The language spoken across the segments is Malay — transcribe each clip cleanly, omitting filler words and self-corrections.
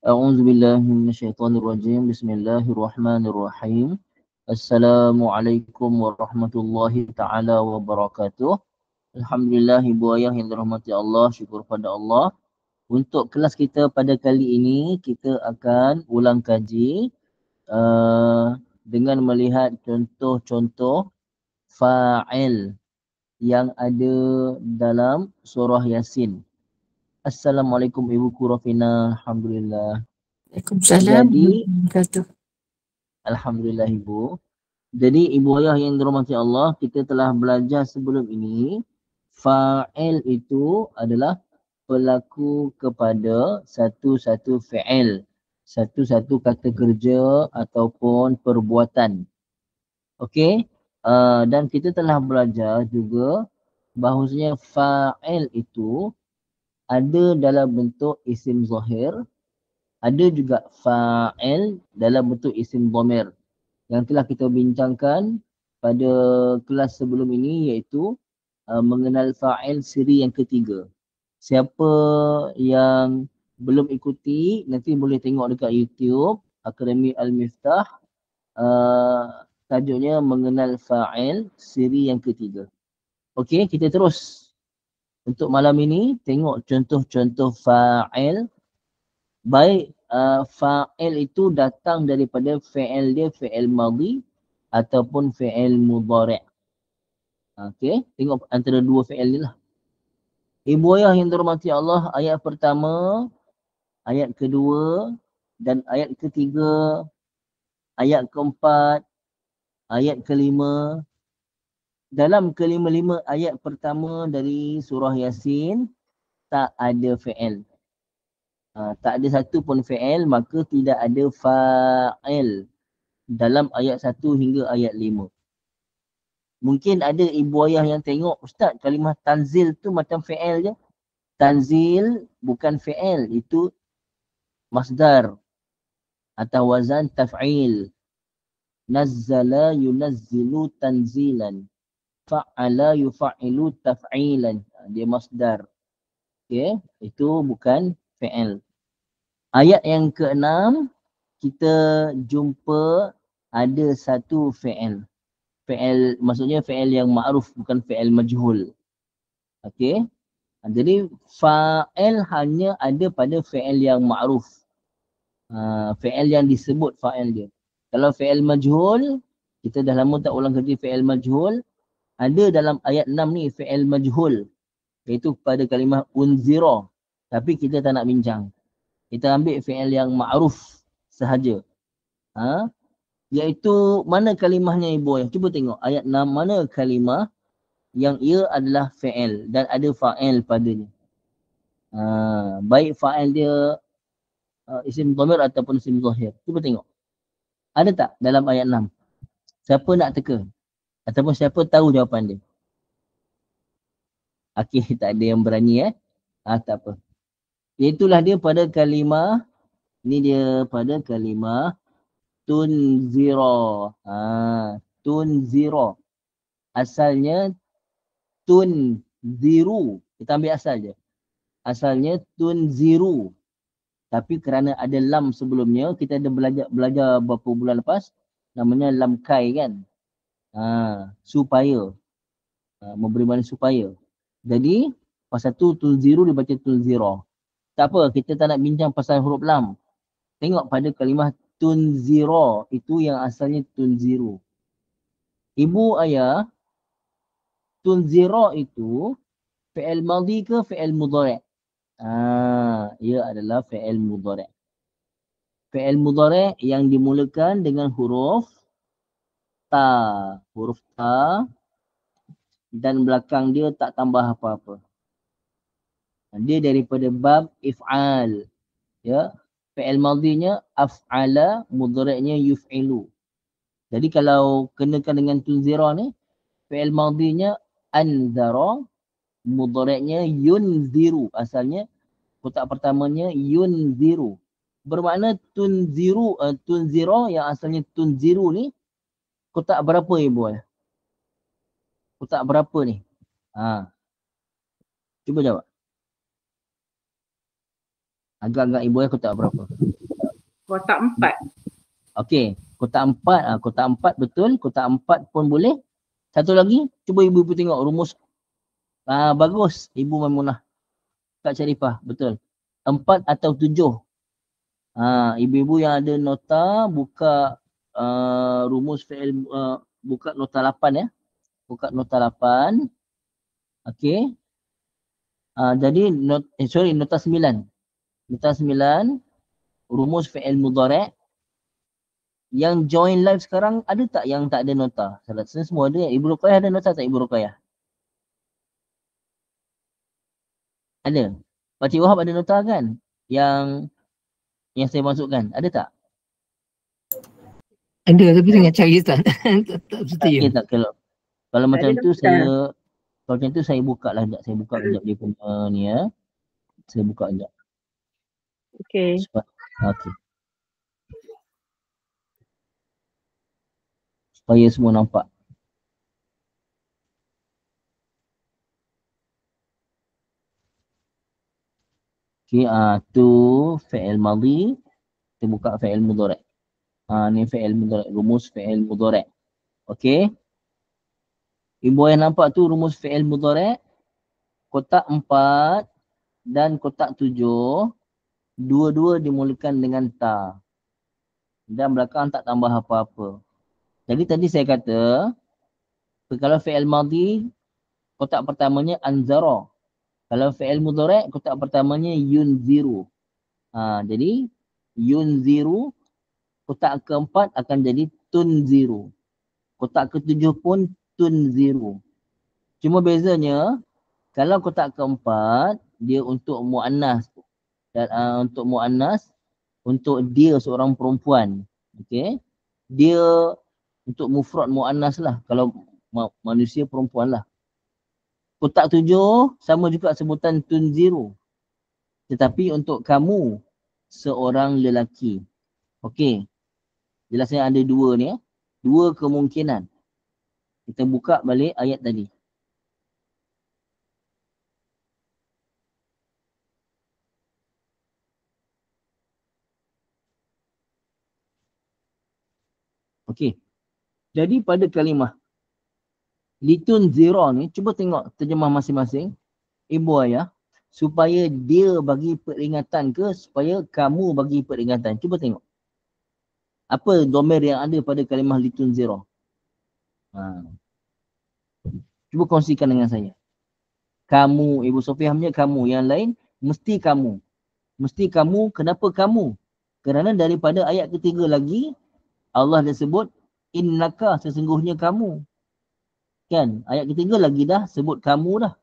A'udzu billahi minasyaitonir rajim. Bismillahirrahmanirrahim. Assalamualaikum warahmatullahi taala wabarakatuh. Alhamdulillah, ibu ayah yang dirahmati Allah, syukur pada Allah. Untuk kelas kita pada kali ini, kita akan ulang kaji dengan melihat contoh-contoh fa'il yang ada dalam surah Yasin. Assalamualaikum Ibuku Rafina. Alhamdulillah. Waalaikumsalam Jadi, warahmatullahi wabarakatuh. Alhamdulillah Ibu. Jadi ibu ayah yang dirahmati Allah, kita telah belajar sebelum ini, fa'il itu adalah pelaku kepada satu-satu fi'il, satu-satu kata kerja ataupun perbuatan. Okey? Dan kita telah belajar juga bahawasanya fa'il itu ada dalam bentuk isim zahir, ada juga fa'il dalam bentuk isim dhamir. Yang telah kita bincangkan pada kelas sebelum ini, iaitu mengenal fa'il siri yang ketiga. Siapa yang belum ikuti, nanti boleh tengok dekat YouTube Akademi Al-Miftah, tajuknya mengenal fa'il siri yang ketiga. Okey, kita terus. Untuk malam ini, tengok contoh-contoh fa'il. Baik fa'il itu datang daripada fi'il dia, fi'il madhi ataupun fi'il mudhari'. Okey, tengok antara dua fi'il ni lah. Ibu ayah yang dirahmati Allah, ayat pertama, ayat kedua dan ayat ketiga, ayat keempat, ayat kelima. Dalam kelima-lima ayat pertama dari surah Yasin, tak ada fi'il. Tak ada satu pun fi'il, maka tidak ada fa'il dalam ayat 1 hingga ayat 5. Mungkin ada ibu ayah yang tengok, Ustaz, kalimah tanzil tu macam fi'il je. Tanzil bukan fi'il, itu masdar atau wazan taf'il. Nazzala yunazzilu tanzilan. Fa'ala yufa'ilu taf'ilan. Dia masdar. Okay? Itu bukan fi'il. Ayat yang ke-6, kita jumpa ada satu fi'il. Fi'il, maksudnya fi'il yang ma'ruf, bukan fi'il majhul. Okey. Jadi fa'il hanya ada pada fi'il yang ma'ruf. Fi'il yang disebut fa'il dia. Kalau fi'il majhul, kita dah lama tak ulang kerja fi'il majhul. Ada dalam ayat 6 ni fi'il majhul, iaitu pada kalimah unzira. Tapi kita tak nak bincang. Kita ambil fi'il yang ma'ruf sahaja. Iaitu mana kalimahnya ibu ayah? Cuba tengok ayat 6, mana kalimah yang ia adalah fi'il dan ada fa'il padanya. Baik fa'il dia isim dhamir ataupun isim zahir. Cuba tengok. Ada tak dalam ayat 6? Siapa nak teka? Ataupun siapa tahu jawapan dia? Okey, tak ada yang berani tak apa. Itulah dia pada kalimah, ni dia pada kalimah tunzira. Tunzira. Asalnya tunziru. Kita ambil asal je. Asalnya tunziru. Tapi kerana ada lam sebelumnya, kita ada belajar beberapa bulan lepas, namanya lam kai kan. Supaya. Memberi makna supaya. Jadi, pasal tu tunziru dibaca tunzira. Tak apa, kita tak nak bincang pasal huruf lam. Tengok pada kalimah tunzira, itu yang asalnya tunziru. Ibu ayah, tunzira itu fi'il madhi ke fi'il mudhari'? Ia adalah fi'il mudhari'. Fi'il mudhari' yang dimulakan dengan huruf ta. Huruf ta dan belakang dia tak tambah apa-apa. Dia daripada bab if'al. Ya. Fi'il madhinya af'ala, mudhari'nya yuf'ilu. Jadi kalau kenakan dengan tunzira ni, fi'il madhinya anzara, mudhari'nya yunziru. Asalnya kotak pertamanya yunziru. Bermakna tunzira yang asalnya tunziru ni kotak berapa ibu ayah? Kotak berapa ni? Cuba jawab. Agak-agak ibu kotak berapa? Kotak 4. Okey, kotak 4, kotak 4 betul, kotak 4 pun boleh. Satu lagi, cuba ibu-ibu tengok rumus. Bagus, Ibu Maimunah. Kak Syarifah, betul. 4 atau 7. Ibu-ibu yang ada nota, buka rumus fi'il, buka nota 8 ya. Buka nota 8. Okey. Jadi, nota 9. Nota 9, rumus fi'il mudhari'. Yang join live sekarang ada tak yang tak ada nota? Saya rasa semua ada. Ibu Ruqayyah ada nota tak Ibu Ruqayyah? Ada. Pakcik Wahab ada nota kan? Yang saya masukkan. Ada tak? Ada tapi tengah cari Ustaz. Tak setia. Okay, tak. Kalau macam tu nota. saya buka lah sekejap. Saya buka sekejap dia punya ni ya. Saya buka sekejap. Okey. Okey. Supaya semua nampak. Okey, tu fi'il madhi. Kita buka fi'il mudhari'. Ni fi'il mudhari', rumus fi'il mudhari'. Okey. Ibu yang nampak tu rumus fi'il mudhari', kotak 4 dan kotak 7, dua-dua dimulakan dengan ta. Dan belakang tak tambah apa-apa. Jadi tadi saya kata, kalau fi'il madhi, kotak pertamanya anzara. Kalau fi'il mudhari', kotak pertamanya yunziru. Jadi yunziru, kotak keempat akan jadi tunziru. Kotak ketujuh pun tunziru. Cuma bezanya, kalau kotak keempat, dia untuk mu'annas. Dan untuk mu'annas, untuk dia seorang perempuan. Okay? Dia untuk mufrad mu'annas lah. Kalau manusia perempuan lah. Kotak 7 sama juga sebutan tunziru. Tetapi untuk kamu seorang lelaki. Okey. Jelasnya ada dua ni ya. Dua kemungkinan. Kita buka balik ayat tadi. Okey. Jadi pada kalimah litunzira ni, cuba tengok terjemah masing-masing. Ibu ayah, supaya dia bagi peringatan ke supaya kamu bagi peringatan? Cuba tengok. Apa domer yang ada pada kalimah litunzira? Cuba kongsikan dengan saya. Kamu, Ibu Sofiah punya kamu. Yang lain, mesti kamu. Mesti kamu, kenapa kamu? Kerana daripada ayat ketiga lagi, Allah dah sebut, innaka, sesungguhnya kamu. Kan? Ayat ketiga lagi dah sebut kamu dah.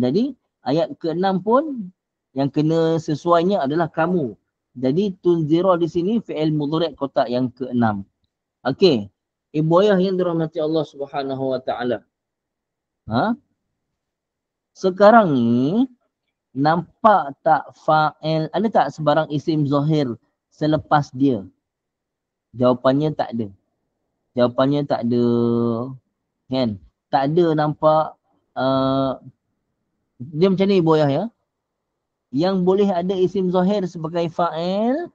Jadi, ayat ke-6 pun, yang kena sesuainya adalah kamu. Jadi, tunzira di sini, fi'il mudhari' kotak yang ke-6. Okey. Ibu ayah yang dirahmati Allah Subhanahu Wa Taala. Sekarang ni, nampak tak fa'il, ada tak sebarang isim zahir selepas dia? Jawapannya tak ada. Jawapannya tak ada. Kan? Tak ada nampak. Dia macam ni ibu ayah ya. Yang boleh ada isim zahir sebagai fa'il,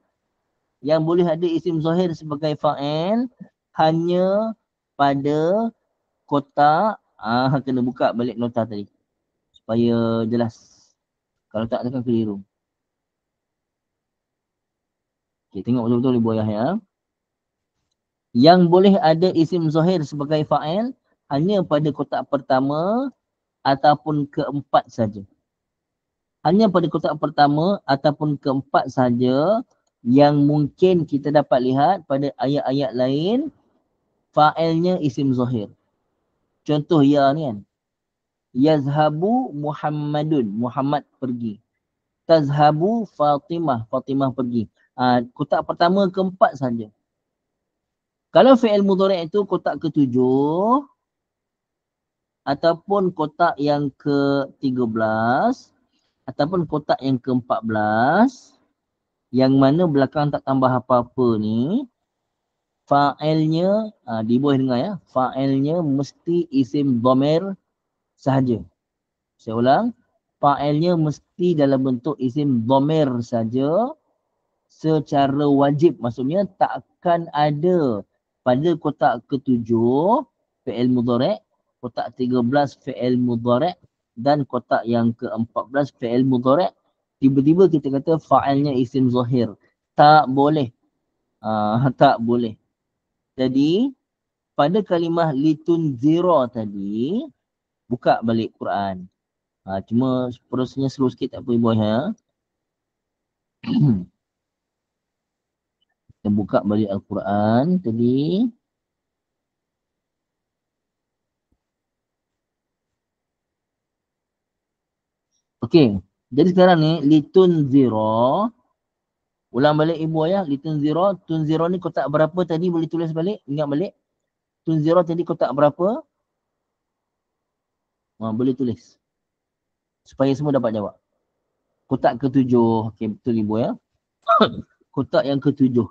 yang boleh ada isim zahir sebagai fa'il, hanya pada kotak, kena buka balik nota tadi. Supaya jelas. Kalau tak, akan keliru. Okay, tengok betul-betul ibu ayah ya. Yang boleh ada isim zahir sebagai fa'il hanya pada kotak pertama ataupun keempat saja. Hanya pada kotak pertama ataupun keempat saja yang mungkin kita dapat lihat pada ayat-ayat lain fa'ilnya isim zahir. Contoh ya ni kan. Yazhabu Muhammadun. Muhammad pergi. Tazhabu Fatimah. Fatimah pergi. Kotak pertama keempat saja. Kalau fi'il mudhari' itu kotak ke-7 ataupun kotak yang ke-13 ataupun kotak yang ke-14 yang mana belakang tak tambah apa-apa ni, fa'ilnya, boleh dengar ya, fa'ilnya mesti isim dhamir sahaja. Saya ulang, fa'ilnya mesti dalam bentuk isim dhamir saja secara wajib. Maksudnya takkan ada pada kotak ketujuh fi'il mudhari', kotak 13 fi'il mudhari' dan kotak yang ke-14 fi'il mudhari' tiba-tiba kita kata fa'ilnya isim zahir. Tak boleh. Tak boleh. Jadi pada kalimah litunzira tadi, buka balik Quran. Cuma prosesnya slow sikit, tak apa ibu ayah. Kita buka balik Al-Quran tadi. Okey. Jadi sekarang ni litunzira. Ulang balik ibu ayah. Litunzira. Tunzira ni kotak berapa tadi, boleh tulis balik? Ingat balik. Tunzira tadi kotak berapa? Boleh tulis. Supaya semua dapat jawab. Kotak ketujuh. Okey, betul ibu ya. Kotak yang ketujuh.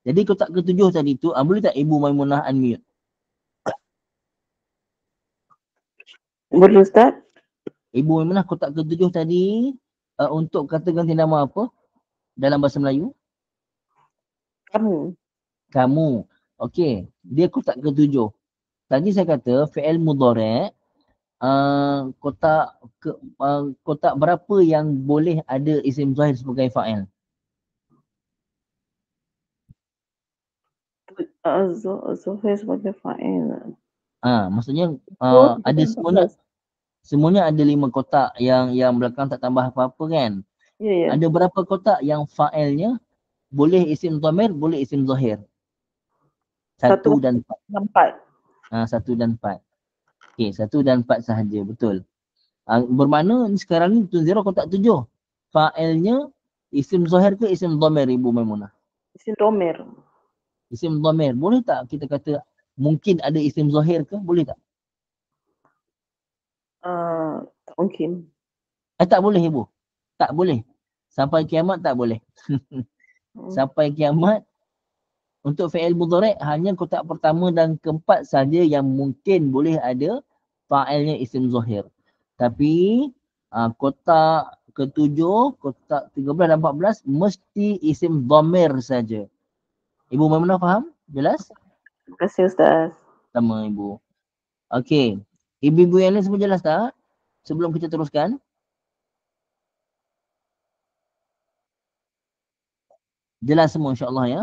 Jadi kotak ketujuh tadi tu, boleh tak Ibu Maimunah unmute? Boleh Ustaz? Ibu Maimunah, kotak ketujuh tadi untuk kata ganti nama apa dalam bahasa Melayu? Kamu. Kamu. Okey, dia kotak ketujuh. Tadi saya kata fi'il mudhari' kotak berapa yang boleh ada isim zahir sebagai fa'il? Zuhair sebagai fa'il. Maksudnya Oh, ada 14. semuanya ada 5 kotak yang belakang tak tambah apa-apa kan? Ya, ya. Ada berapa kotak yang fa'ilnya boleh isim dhamir, boleh isim zahir? 1 dan 4. 4. 1 dan 4. Okey, 1 dan 4 sahaja, betul. Bermakna sekarang ni tunzira kotak 7. Fa'ilnya isim zahir ke isim dhamir Ibu Maimunah? Isim domer. Isim dhamir. Boleh tak kita kata mungkin ada isim zahir ke? Boleh tak? Tak mungkin. Tak boleh Ibu. Tak boleh. Sampai kiamat tak boleh. Sampai kiamat untuk fi'il mudhari' hanya kotak pertama dan keempat saja yang mungkin boleh ada fa'ilnya isim zahir. Tapi kotak ketujuh, kotak 13 dan 14 mesti isim dhamir saja. Ibu Maimunah faham? Jelas? Terima kasih Ustaz. Sama Ibu. Okey. Ibu-ibu yang lain semua jelas tak? Sebelum kita teruskan. Jelas semua insya-Allah ya.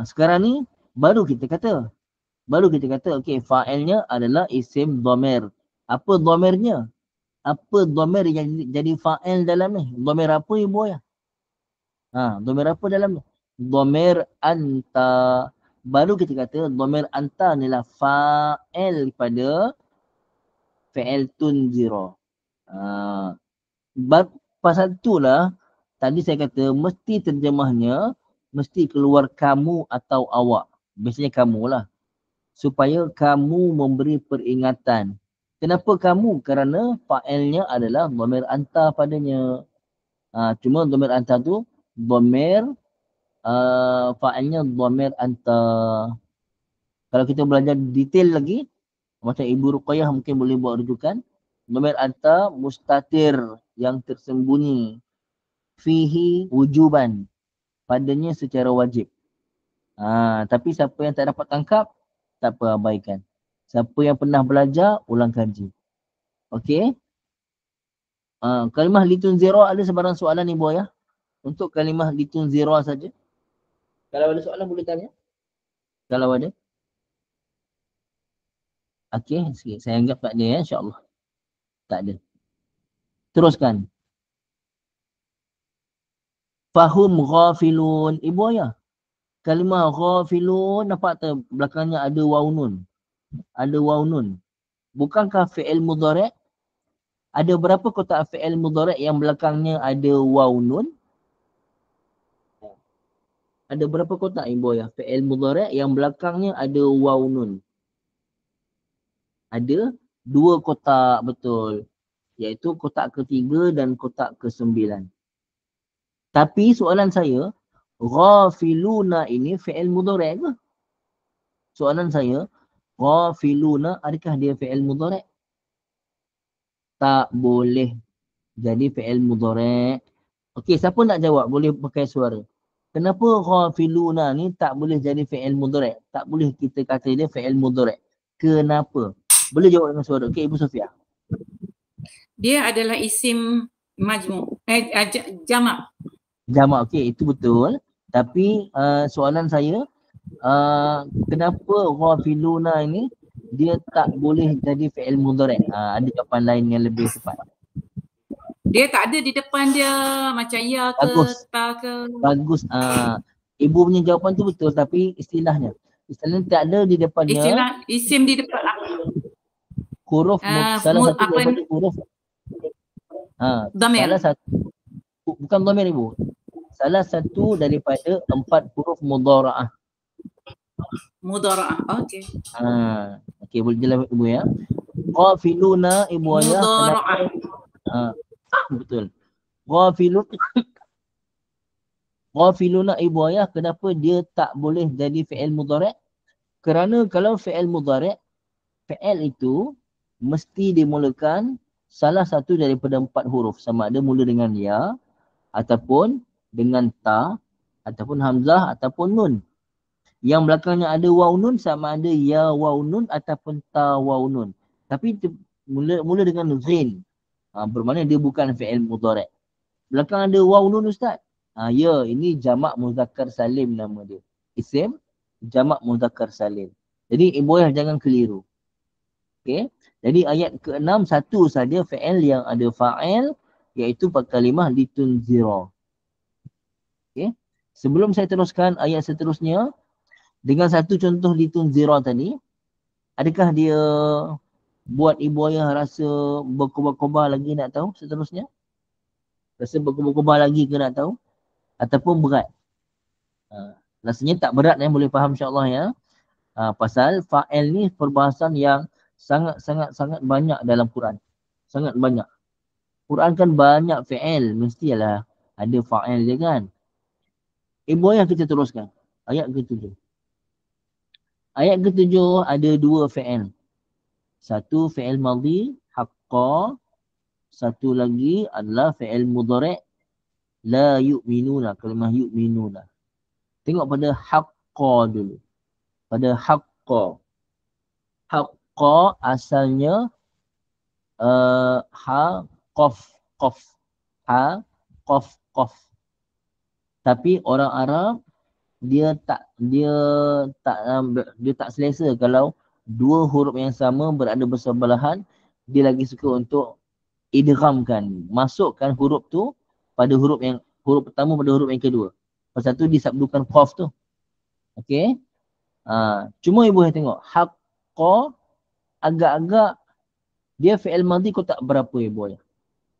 Sekarang ni baru kita kata okey, fa'ilnya adalah isim dhamir. Apa dhamirnya? Apa dhamir yang jadi fa'il dalam ni? Dhamir apa ibu ya? Dhamir apa dalam ni? Dhamir anta. Baru kita kata dhamir anta adalah fa'il pada fi'il tunzira. Pasal itulah tadi saya kata mesti terjemahnya mesti keluar kamu atau awak. Biasanya kamu lah. Supaya kamu memberi peringatan. Kenapa kamu? Kerana fa'ilnya adalah dhamir anta padanya. Cuma dhamir anta tu dhamir fa'ilnya dhamir anta. Kalau kita belajar detail lagi, macam Ibu Ruqayyah mungkin boleh buat rujukan. Dhamir anta mustatir yang tersembunyi. Fihi wujuban. Padanya secara wajib. Tapi siapa yang tak dapat tangkap, tak apa, abaikan. Siapa yang pernah belajar, ulang kaji. Okey. Kalimah litunzira ada sebarang soalan Ibu Ayah? Untuk kalimah litunzira saja. Kalau ada soalan boleh tanya. Kalau ada. Okey, sikit. Saya anggap tak ada ya, insya-Allah. Tak ada. Teruskan. Fahum ghafilun. Ibu Ayah. Kalimah ghafilun nampak tak belakangnya ada waw nun. Ada waw nun. Bukankah fi'il mudhari'? Ada berapa kotak fi'il mudhari' yang belakangnya ada waw nun? Ada berapa kotak Ibu Ayah? Fi'il mudhari' yang belakangnya ada waw nun. Ada 2 kotak, betul. Iaitu kotak ketiga dan kotak ke-9. Tapi soalan saya, ghafiluna ini fi'il mudhari' ke? Soalan saya, ghafiluna adakah dia fi'il mudhari'? Tak boleh. jadi fi'il mudhari'. Okey, siapa nak jawab? Boleh pakai suara. Kenapa ghafiluna ni tak boleh jadi fi'il mudhari'? Tak boleh kita kata dia fi'il mudhari'. Kenapa? Boleh jawab dengan suara. Okey, Ibu Sofia. Dia adalah isim majmu. Jamak. Jamak, okey, itu betul. Tapi soalan saya, kenapa ghafiluna ini dia tak boleh jadi fi'il mudhari'? Ada jawapan lain yang lebih tepat. Dia tak ada di depan dia macam ya ke, Bagus. ta ke. Bagus. Ibu punya jawapan tu betul, tapi istilahnya tak ada di depannya Istilah isim di depan. huruf salah satu apa daripada huruf Dhamir. salah satu, bukan dhamir Ibu, salah satu daripada 4 huruf mudhara'ah. Mudhara'ah. Okey. Okey, boleh jelas Ibu ya. Ghafiluna Ibu ayah Mudhara'ah. betul. Ghafiluna Ibu ayah, kenapa dia tak boleh jadi fi'il mudhari'? Kerana kalau fi'il mudhari', fi'il itu mesti dimulakan salah satu daripada 4 huruf, sama ada mula dengan ya ataupun dengan ta ataupun hamzah ataupun nun. Yang belakangnya ada waw nun sama ada ya waw nun ataupun ta waw nun. Tapi mula dengan ghin. Bermakna dia bukan fi'il mudhari'. Belakang ada waw nun ustaz. Ya, ini jamak muzakkar salim nama dia. Isim jamak muzakkar salim. Jadi ibu ayah jangan keliru. Okey. Jadi ayat ke-6 satu saja fi'il yang ada fa'il, iaitu kalimah litunzira. Okey. Sebelum saya teruskan ayat seterusnya, dengan satu contoh litunzira tadi, adakah dia buat ibu ayah rasa berkobar-kobar lagi nak tahu seterusnya? Rasa berkobar-kobar lagi ke nak tahu? Ataupun berat? Rasanya tak berat, boleh faham insyaAllah ya. Pasal fa'il ni perbahasan yang sangat banyak dalam Quran. Sangat banyak. Quran kan banyak fi'il, mestilah ada fa'il dia kan. Ibu ayah kita teruskan. Ayat ke-7. Ayat ke-7 ada 2 fi'il. Satu fi'il madhi, haqqa. Satu lagi adalah fi'il mudhari', la yu'minuna, kalimah yu'minuna. Tengok pada haqqa dulu. Pada haqqa. Haqqa asalnya ha qaf qaf. Ha qaf qaf. Tapi orang Arab dia tak selesa kalau 2 huruf yang sama berada bersebelahan, dia lagi suka untuk idghamkan, masukkan huruf tu pada huruf pertama pada huruf yang kedua. Pasal tu disabdukan qaf tu. Okey. Cuma ibu yang tengok haqqa agak-agak dia fi'il madhi kotak berapa ibu ayah?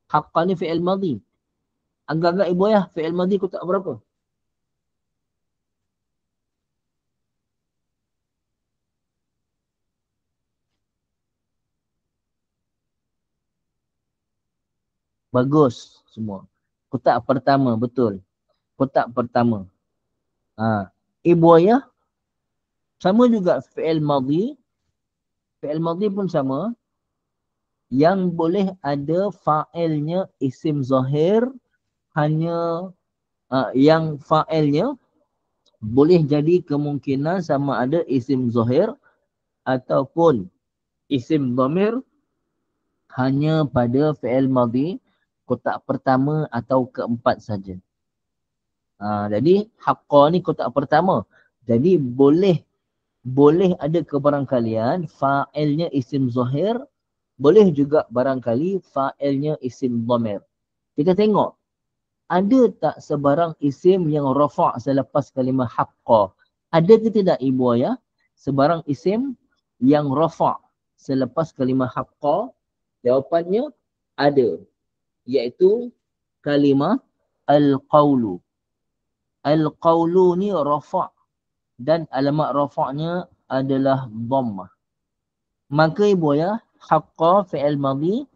Haqqa ni fi'il madhi. Agak-agak ibu ayah fi'il madhi kotak berapa? Bagus semua. Kotak pertama, betul. Kotak pertama. Ibu ayah sama juga fi'il madhi. Fi'il madhi pun sama. Yang boleh ada fa'ilnya isim zahir, hanya yang fa'ilnya boleh jadi kemungkinan sama ada isim zahir ataupun isim dhamir hanya pada fi'il madhi kotak pertama atau keempat saja. Jadi haqqa ni kotak pertama. Jadi boleh ada kebarangkalian fa'ilnya isim zahir, boleh juga barangkali fa'ilnya isim dhamir. Kita tengok, ada tak sebarang isim yang rafa' selepas kalimah haqqa? Ada ke tidak ibu ayah sebarang isim yang rafa' selepas kalimah haqqa? Jawapannya ada, iaitu kalimah al-qawlu. Al-qawlu ni rafa' dan alamat rafa'nya adalah dhammah. Maka ibu ayah, haqqa fi'il madhi,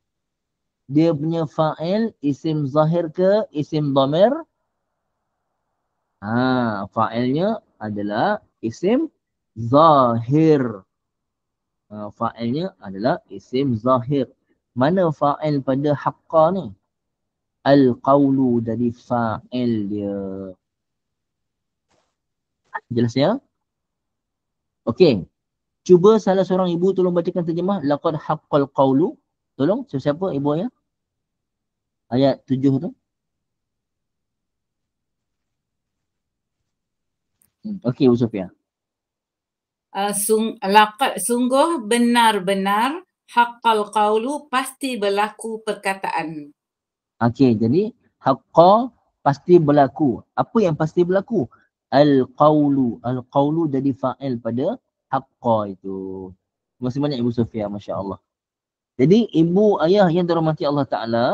dia punya fa'il isim zahir ke isim dhamir? Fa'ilnya adalah isim zahir. Fa'ilnya adalah isim zahir. Mana fa'il pada haqqa ni? Al-qawlu dari fa'il dia. Jelas ya? Okey. Cuba salah seorang ibu tolong bacakan terjemah. Laqad haqqal qawlu. Tolong, siapa ibu ya? Ayat 7 tu. Okey, Bu Sofia. Sungguh benar-benar haqqal qawlu pasti berlaku perkataan. Okey, jadi haqqa pasti berlaku. Apa yang pasti berlaku? Al-qawlu. Al-qawlu jadi fa'il pada haqqa itu. Terima kasih banyak Ibu Sofia, Masya Allah. Jadi ibu ayah yang dirahmati Allah Ta'ala,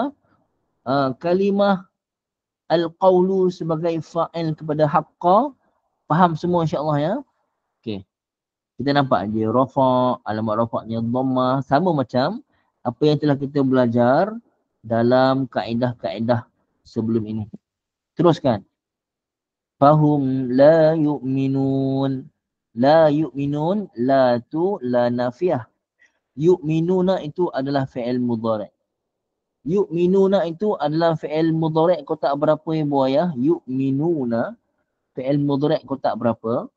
kalimah al-qawlu sebagai fa'il kepada haqqa, faham semua insya-Allah ya? Okey. Kita nampak dia rafa', alamat rafa'nya dhammah, sama macam apa yang telah kita belajar dalam kaedah-kaedah sebelum ini. Teruskan. Fahum la yu'minun. La yu'minun, la tu la nafiyah. Yu'minuna itu adalah fi'il mudhari'. Yu'minuna itu adalah fi'il mudhari' kotak berapa ibu ayah? Yu'minuna fi'il mudhari' kotak berapa?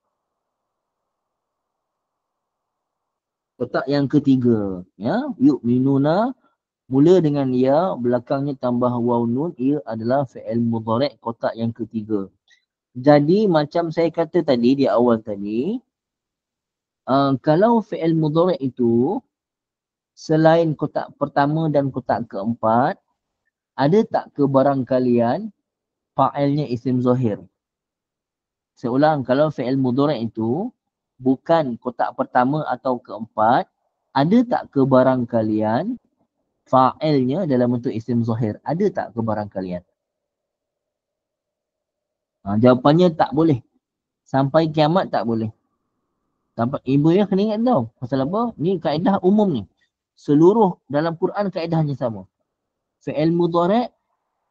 Kotak yang ketiga, ya. Yu'minuna mula dengan ya, belakangnya tambah waw nun, ia adalah fi'il mudhari' kotak yang ketiga. Jadi macam saya kata tadi di awal tadi, kalau fi'il mudhari' itu selain kotak pertama dan kotak keempat, ada tak ke barangkalian fa'ilnya isim zahir? Saya ulang, kalau fi'il mudhari' itu bukan kotak pertama atau keempat, ada tak ke barangkalian fa'ilnya dalam bentuk isim zahir? Ada tak ke barangkalian? Jawapannya tak boleh. Sampai kiamat tak boleh. Sampai ibu ya kena ingat tau. Pasal apa? Ni kaedah umum ni. Seluruh dalam Quran kaedahnya sama. Fi'il mudhari'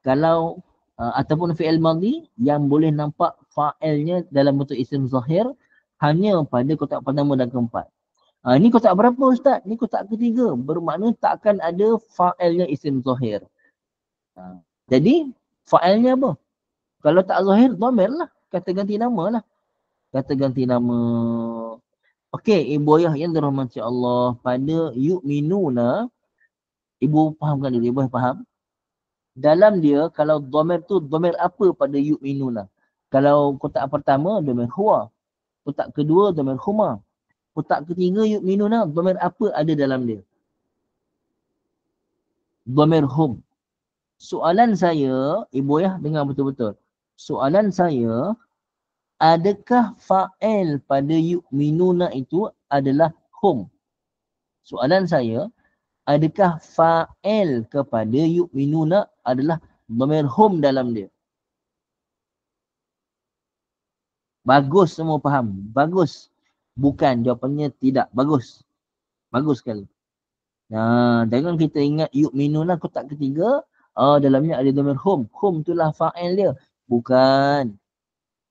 kalau ataupun fi'il madhi yang boleh nampak fa'ilnya dalam bentuk isim zahir hanya pada kotak pertama dan keempat. Ini kotak berapa Ustaz? Ni kotak ketiga. Bermakna takkan ada fa'ilnya isim zahir. Jadi fa'ilnya apa? Kalau tak zahir, dhamir lah. Kata ganti nama lah. Kata ganti nama. Okey, ibu ayah yang dirahmati Allah, pada yu'minuna, ibu fahamkan dulu, ibu faham? Dalam dia, kalau dhamir tu, dhamir apa pada yu'minuna? Kalau kotak pertama, dhamir huwa. Kotak kedua, dhamir huma. Kotak ketiga, yu'minuna, dhamir apa ada dalam dia? Dhamir hum. Soalan saya, ibu ayah dengar betul-betul. Soalan saya, adakah fa'il pada yu'minuna itu adalah hum? Soalan saya, adakah fa'il kepada yu'minuna adalah dhamir hum dalam dia? Bagus semua faham. Bagus. Bukan, jawapannya tidak. Bagus. Bagus sekali. Jangan kita ingat yu'minuna kotak ketiga, dalamnya ada dhamir hum. Hum itulah fa'il dia. Bukan.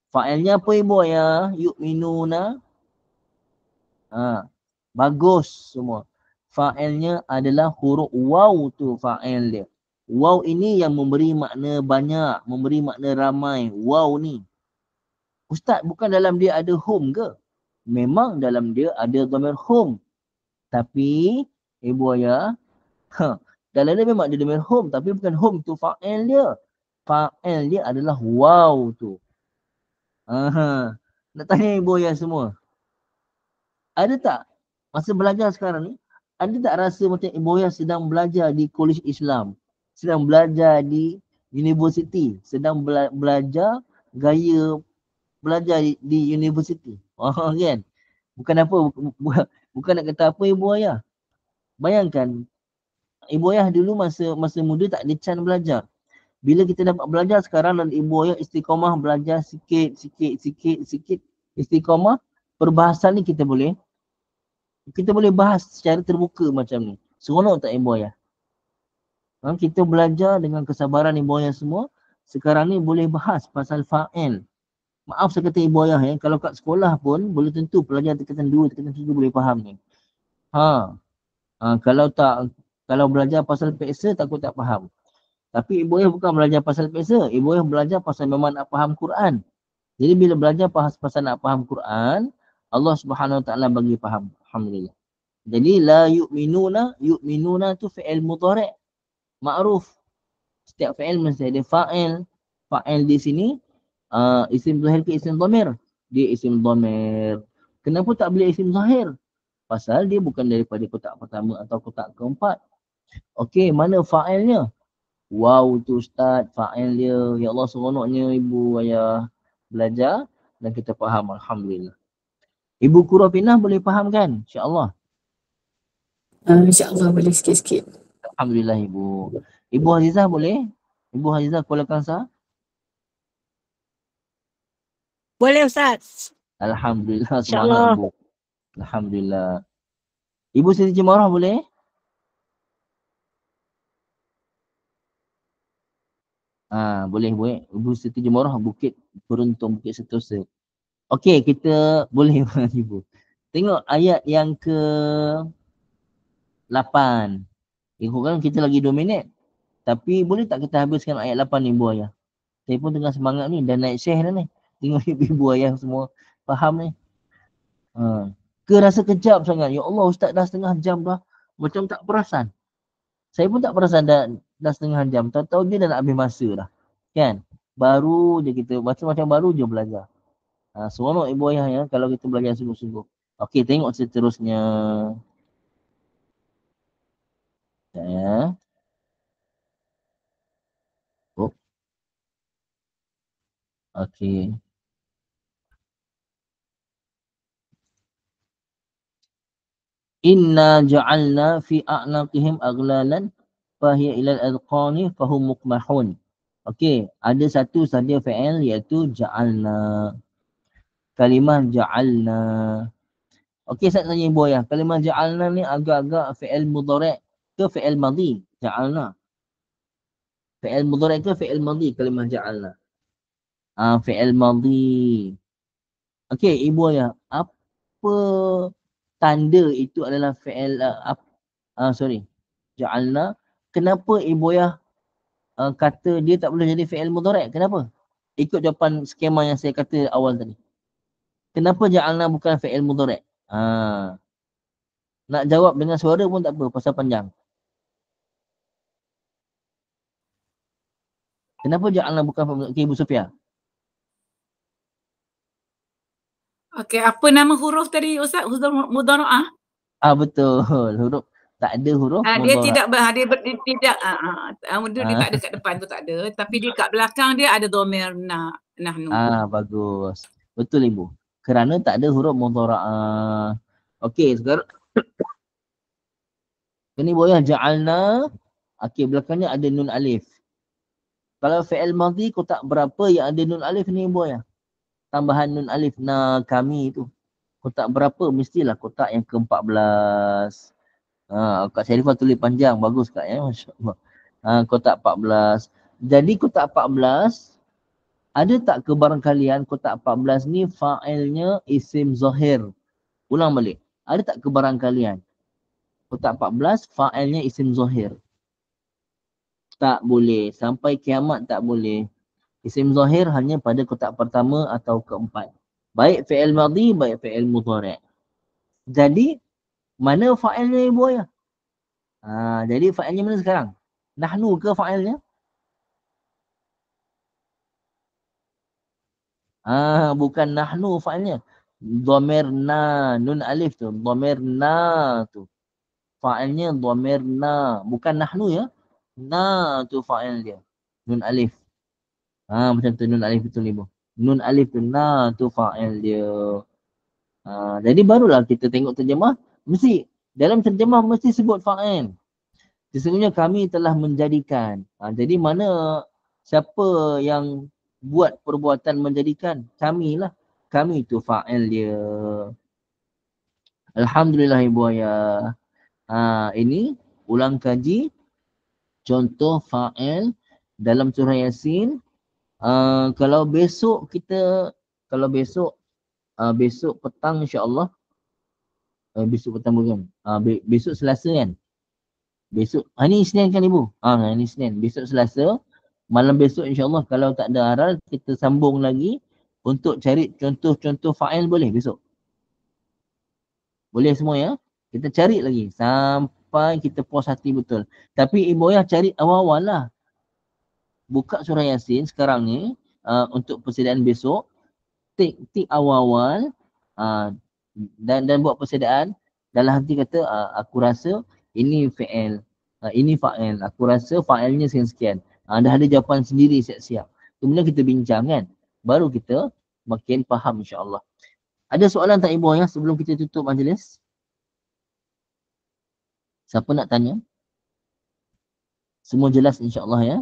Fa'ilnya apa ibu ayah? Yu'minuna. Bagus semua. Fa'ilnya adalah huruf waw tu fa'il dia. Waw ini yang memberi makna banyak, memberi makna ramai. Waw ni. Ustaz, bukan dalam dia ada hum ke? Memang dalam dia ada dhamir hum. Tapi, ibu ayah, dalam dia memang ada dhamir hum. Tapi bukan hum tu fa'il dia. Fa'il dia adalah waw tu. Nak tanya ibu ayah semua. Ada tak, masa belajar sekarang ni, ada tak rasa macam ibu ayah sedang belajar di College Islam? Sedang belajar di universiti? Sedang belajar gaya belajar di universiti? Kan? Bukan apa, bukan nak kata apa ibu ayah. Bayangkan, ibu ayah dulu masa muda tak ada chance belajar. Bila kita dapat belajar sekarang dan ibu ayah istiqamah belajar sikit. Istiqamah, perbahasan ni kita boleh bahas secara terbuka macam ni. Seronok tak ibu ayah? Kita belajar dengan kesabaran ibu ayah semua. Sekarang ni boleh bahas pasal fa'il. Maaf saya kata ibu ayah ya, kalau kat sekolah pun boleh tentu pelajar tingkatan 2, tingkatan 3 boleh faham ni. Kalau belajar pasal peksa takut tak faham. Tapi ibu ayah bukan belajar pasal peksa. Ibu ayah belajar pasal memang nak faham Quran. Jadi bila belajar pasal nak faham Quran, Allah Subhanahu Wa Taala bagi faham. Alhamdulillah. Jadi la yu'minuna tu fi'il mudhari' ma'ruf. Setiap fi'il mesti ada fa'il. Fa'il di sini isim zahir ke isim dhamir? Dia isim dhamir. Kenapa tak boleh isim zahir? Pasal dia bukan daripada kotak pertama atau kotak keempat. Okey, mana fa'ilnya? Wow tu Ustaz, fa'il dia. Ya Allah, seronoknya ibu ayah belajar dan kita faham. Alhamdulillah. Ibu Kurafina boleh faham kan? InsyaAllah. InsyaAllah boleh sikit-sikit. Alhamdulillah ibu. Ibu Hazizah boleh? Ibu Hazizah Kuala Kangsar? Boleh Ustaz. Alhamdulillah, InsyaAllah. semangat ibu. Alhamdulillah. Ibu Siti Jemarah boleh? Boleh. Ibu Siti Jemarah Bukit Beruntung, Bukit Sentosa. Okey, kita boleh ibu. Tengok ayat yang ke 8. Kan kita lagi 2 minit. Tapi boleh tak kita habiskan ayat 8 ibu ayah? Saya pun tengah semangat ni, dah naik share dah ni. Tengok ibu ayah semua faham ni. Ke rasa kejap sangat. Ya Allah, Ustaz dah setengah jam dah. Macam tak perasan. Saya pun tak perasan dah setengah jam. Tahu-tahu dia dah nak habis masa dah. Kan? Baru je kita, macam baru je belajar. Seronok ibu ayah ya kalau kita belajar sungguh-sungguh. Okey, tengok seterusnya. Ya. Oh. Okey. Inna ja'alna fi a'naqihim aghlalan fahiya ilal adqani fahum muqmahun. Okey, ada satu sahaja fi'il iaitu ja'alna. Kalimah ja'alna. Okey, saya tanya ibu ayah. Kalimah ja'alna ni agak-agak fi'il mudhari' ke fi'il madhi? Ja'alna. Fi'il mudhari' ke fi'il madhi kalimah ja'alna? Fi'il madhi. Okey, ibu ayah. Apa tanda itu adalah fi'il ja'alna. Kenapa ibu ayah kata dia tak boleh jadi fi'il mudhari'? Kenapa? Ikut jawapan skema yang saya kata awal tadi. Kenapa ja'alna bukan fi'il mudhari'? Nak jawab dengan suara pun tak apa, pasal panjang. Kenapa ja'alna bukan fi'il mudhari'? Okay, Ibu Sufia. Okey, apa nama huruf tadi Ustaz? Huruf mudhara'ah? Betul. Huruf tak ada huruf Dia mudhari'. tidak dia tak ada kat depan tu tak ada, tapi dia kat belakang dia ada dhamir nahnu. Bagus. Betul ibu. Kerana tak ada huruf mudhara'ah. Okey, sekarang ini boleh ja'alna. Okey, belakangnya ada nun alif. Kalau fi'il madhi kotak berapa yang ada nun alif ni ibu ya? Tambahan nun alif kami tu. Kotak berapa? Mestilah kotak yang ke-14. Kak Syarifah tulis panjang. Bagus Kak ya. Masya-Allah. Kotak 14. Jadi kotak 14, ada tak kebarangkalian kotak 14 ni fa'ilnya isim zahir? Ulang balik. Ada tak kebarangkalian? Kotak 14 fa'ilnya isim zahir. Tak boleh. Sampai kiamat tak boleh. Isim zahir hanya pada kotak pertama atau keempat. Baik fi'il madhi, baik fi'il mudhari'. Jadi, mana fa'ilnya ibu ayah? Jadi fa'ilnya mana sekarang? Nahnu ke fa'ilnya? Bukan nahnu fa'ilnya. Dhamir na, nun alif tu. Dhamir na tu. Fa'ilnya dhamir na. Bukan nahnu ya. Na tu fa'il dia. Nun alif. Macam tu nun alif betul ibu. Nun alif tu na tu fa'il dia. Jadi barulah kita tengok terjemah. Mesti dalam terjemah mesti sebut fa'il. Sesungguhnya kami telah menjadikan. Jadi mana siapa yang buat perbuatan menjadikan? Kami lah. Kami tu fa'il dia. Alhamdulillah ibu ayah. Ini ulang kaji contoh fa'il dalam surah Yasin. Kalau besok besok petang insya-Allah, besok petang bukan, besok Selasa kan, Besok, hari Isnin kan Ibu? Hari Isnin. Besok Selasa, malam besok insyaAllah kalau tak ada aral, kita sambung lagi untuk cari contoh-contoh fa'il boleh besok? Boleh semua ya? Kita cari lagi sampai kita puas hati betul. Tapi Ibu Ayah cari awal-awal lah. Buka surah Yasin sekarang ni untuk persediaan besok. Tik awal-awal dan buat persediaan. Dalam hati kata, aku rasa ini fa'il. Ini fa'il. Aku rasa fa'ilnya sekian-sekian. Dah ada jawapan sendiri siap-siap. Kemudian kita bincang kan. Baru kita makin faham insyaAllah. Ada soalan tak Ibu Ayah sebelum kita tutup majlis? Siapa nak tanya? Semua jelas insyaAllah ya.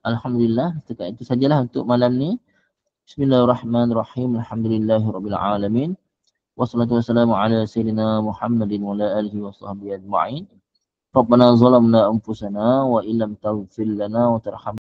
Alhamdulillah. Setakat itu sajalah untuk malam ni. Bismillahirrahmanirrahim. Alhamdulillahirrabbilalamin. Wassalatu wassalamu ala sayyidina Muhammadin wa ala alihi wa sahbihi ajma'in. Rabbana zalamna anfusana wa illam taghfir lana wa tarhamna